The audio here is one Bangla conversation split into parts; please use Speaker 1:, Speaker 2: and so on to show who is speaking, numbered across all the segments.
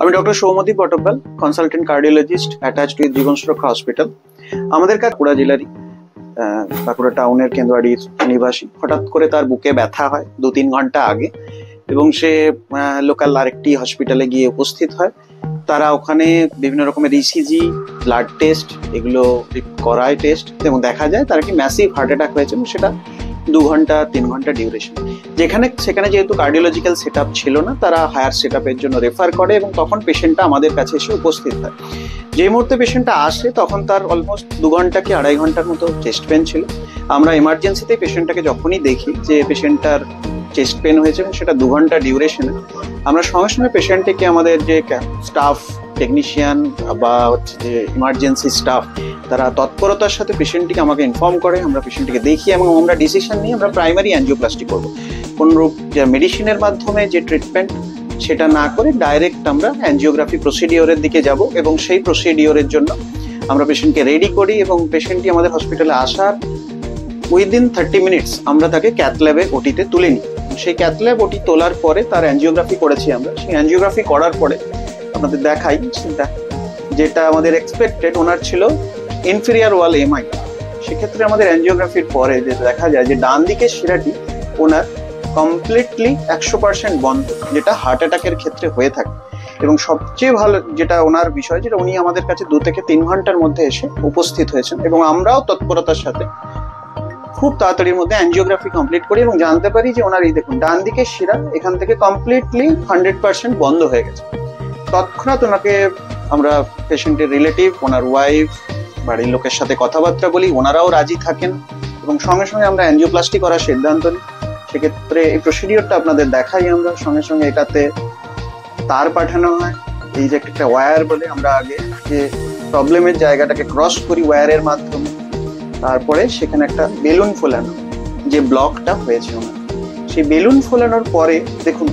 Speaker 1: আমি doctor Soumadip Batabyal, consultant cardiologist attached with Jiban Suraksha hospital. আমাদের বাঁকুড়া জেলারই বাঁকুড়া টাউনের কেন্দ্রবাড়ির নিবাসী। হঠাৎ করে তার বুকে ব্যথা হয় 2-3 ঘন্টা আগে, এবং সে লোকাল আরেকটি হসপিটালে গিয়ে উপস্থিত হয়। তারা ওখানে বিভিন্ন রকমের ইসিজি, ব্লাড টেস্ট এগুলো করায় টেস্ট, এবং দেখা যায় তার একটি ম্যাসিভ হার্ট অ্যাটাক হয়েছে, এবং সেটা 2-3 ঘন্টা ডিউরেশন। সেখানে যেহেতু কার্ডিওলজিক্যাল সেট আপ ছিল না, তারা হায়ার সেট আপের জন্য রেফার করে, এবং তখন পেশেন্টটা আমাদের কাছে এসে উপস্থিত হয়। যে মুহূর্তে পেশেন্টটা আসে তখন তার অলমোস্ট 2 ঘন্টা কি 2.5 ঘন্টার মতো চেস্ট পেন ছিল। আমরা এমার্জেন্সিতে পেশেন্টটাকে যখনই দেখি যে পেশেন্টটার চেস্ট পেন হয়েছে এবং সেটা 2 ঘন্টা ডিউরেশনে, আমরা সঙ্গে সঙ্গে পেশেন্টটিকে আমাদের যে স্টাফ, টেকনিশিয়ান বা হচ্ছে যে ইমার্জেন্সি স্টাফ, তারা তৎপরতার সাথে পেশেন্টটিকে আমাকে ইনফর্ম করে। আমরা পেশেন্টটিকে দেখি এবং আমরা ডিসিশন নিই আমরা প্রাইমারি অ্যাঞ্জিওপ্লাস্টি করবো। কোনরূপ মেডিসিনের মাধ্যমে যে ট্রিটমেন্ট সেটা না করে ডাইরেক্ট আমরা অ্যাঞ্জিওগ্রাফি প্রসিডিওরের দিকে যাব, এবং সেই প্রসিডিওরের জন্য আমরা পেশেন্টকে রেডি করি। এবং পেশেন্টটি আমাদের হসপিটালে আসার উইদিন 30 মিনিটস আমরা তাকে ক্যাথ ল্যাবে ওটিতে তুলে নিই। সেই ক্যাথ ল্যাব ওটি তোলার পরে তার অ্যাঞ্জিওগ্রাফি করেছি আমরা। সেই অ্যাঞ্জিওগ্রাফি করার পরে আপনাদের দেখাই যেটা আমাদের এক্সপেক্টেড, ওনার ছিল ইনফেরিয়ার ওয়াল এমআই। সেক্ষেত্রে আমাদের অ্যাঞ্জিওগ্রাফির পরে যেটা দেখা যায় যে ডান দিকের শিরাটি ওনার কমপ্লিটলি 100% বন্ধ, যেটা হার্ট অ্যাটাকের ক্ষেত্রে হয়ে থাকে। এবং সবচেয়ে ভালো যেটা ওনার বিষয়, যেটা উনি আমাদের কাছে 2 থেকে 3 ঘন্টার মধ্যে এসে উপস্থিত হয়েছেন, এবং আমরাও তৎপরতার সাথে খুব তাড়াতাড়ির মধ্যে অ্যাঞ্জিওগ্রাফি কমপ্লিট করি এবং জানতে পারি যে ওনার এই দেখুন ডান দিকের শিরা এখান থেকে কমপ্লিটলি 100% বন্ধ হয়ে গেছে। তৎক্ষণাৎ ওনাকে আমরা পেশেন্টের রিলেটিভ, ওনার ওয়াইফ, বাড়ির লোকের সাথে কথাবার্তা বলি, ওনারাও রাজি থাকেন, এবং সঙ্গে সঙ্গে আমরা অ্যাঞ্জিওপ্লাস্টি করার সিদ্ধান্ত নিই। সেক্ষেত্রে এই প্রসিডিওরটা আপনাদের দেখাই আমরা। সঙ্গে সঙ্গে এটাতে তার পাঠানো হয়, এই যে একটা ওয়্যার বলে, আমরা আগে যে প্রবলেমের জায়গাটাকে ক্রস করি ওয়্যারের মাধ্যমে, তারপরে সেখানে একটা বেলুন ফোলানো, যে ব্লকটা হয়েছে ওনার, সেই বেলুন ফোলানোর পরে দেখুন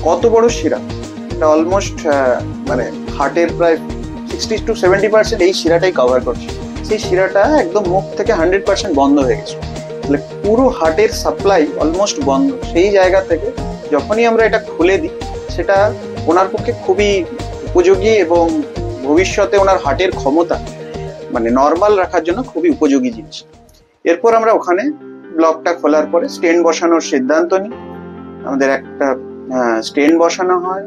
Speaker 1: কত বড় শিরা, এটা অলমোস্ট মানে হার্টের প্রায় 60 to 70% এই শিরাটাই কভার করছে। সেই শিরাটা একদম মুখ থেকে 100% বন্ধ হয়ে গেছে, তাহলে পুরো হার্টের সাপ্লাই অলমোস্ট বন্ধ। সেই জায়গা থেকে যখনই আমরা এটা খুলে দিই, সেটা ওনার পক্ষে খুবই উপযোগী, এবং ভবিষ্যতে ওনার হার্টের ক্ষমতা মানে নর্মাল রাখার জন্য খুবই উপযোগী জিনিস। এরপর আমরা ওখানে ব্লকটা খোলার পরে স্টেন বসানোর সিদ্ধান্ত নিই। আমাদের একটা স্টেন বসানো হয়।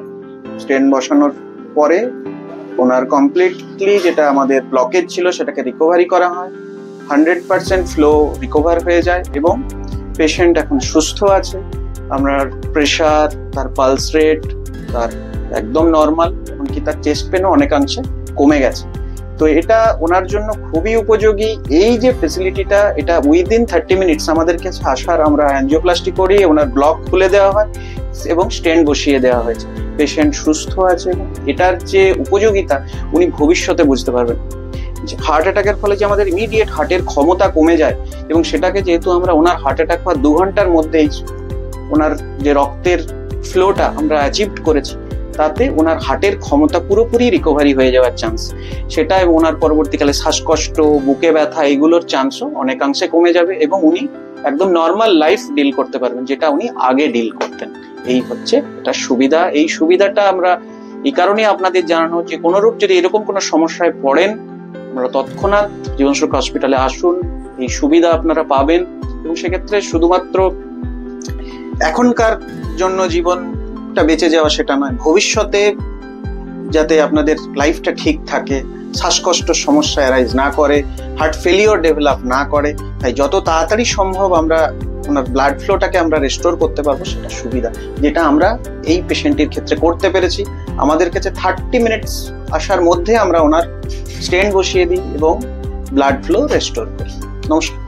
Speaker 1: স্টেন বসানোর পরে ওনার কমপ্লিটলি যেটা আমাদের ব্লকেজ ছিল সেটাকে রিকভারি করা হয়। 100% ফ্লো রিকভার হয়ে যায়, এবং পেশেন্ট এখন সুস্থ আছে। আমরা প্রেশার, তার পালস রেট তার একদম নর্মাল, এমনকি তার চেস্ট পেনও অনেকাংশে কমে গেছে। তো এটা ওনার জন্য খুবই উপযোগী। এই যে ফেসিলিটিটা, এটা উইদিন 30 মিনিটস আমাদের কাছে আসার আমরা অ্যাঞ্জিওপ্লাস্টি করি, ওনার ব্লক খুলে দেওয়া হয় এবং স্টেন্ট বসিয়ে দেওয়া হয়েছে। পেশেন্ট সুস্থ আছে। এটার যে উপযোগিতা উনি ভবিষ্যতে বুঝতে পারবেন। হার্ট অ্যাটাকের ফলে যে আমাদের ইমিডিয়েট হার্টের ক্ষমতা কমে যায়, এবং সেটাকে যেহেতু আমরা ওনার হার্ট অ্যাটাক হওয়ার 2 ঘন্টার মধ্যেই ওনার যে রক্তের ফ্লোটা আমরা অ্যাচিভ করেছি, তাতে ওনার হার্টের ক্ষমতা পুরোপুরি রিকভারি হয়ে যাওয়ার চান্স, সেটা এবং ওনার পরবর্তীকালে শ্বাসকষ্ট, বুকে ব্যথা এগুলোর চান্সও অনেকাংশে কমে যাবে, এবং উনি একদম নর্মাল লাইফ ডিল করতে পারবেন, যেটা উনি আগে ডিল করতেন। এই হচ্ছে এটা সুবিধা। এই সুবিধাটা আমরা এই কারণে আপনাদের জানানো, যে কোনোরূপ যদি এরকম কোনো সমস্যায় পড়েন, আপনারা তৎক্ষণাৎ জীবন সুরক্ষা হসপিটালে আসুন, এই সুবিধা আপনারা পাবেন। এবং সেক্ষেত্রে শুধুমাত্র এখনকার জন্য জীবনটা বেঁচে যাওয়া সেটা নয়, ভবিষ্যতে যাতে আপনাদের লাইফটা ঠিক থাকে, শ্বাসকষ্টের সমস্যা অ্যারাইজ না করে, হার্ট ফেলিওর ডেভেলপ না করে, তাই যত তাড়াতাড়ি সম্ভব আমরা ওনার ব্লাড ফ্লোটাকে আমরা রেস্টোর করতে পারবো, সেটা সুবিধা, যেটা আমরা এই পেশেন্টের ক্ষেত্রে করতে পেরেছি। আমাদের কাছে 30 মিনিটস আসার মধ্যে আমরা ওনার স্টেন্ট বসিয়ে দিই এবং ব্লাড ফ্লো রেস্টোর করি। নমস্কার।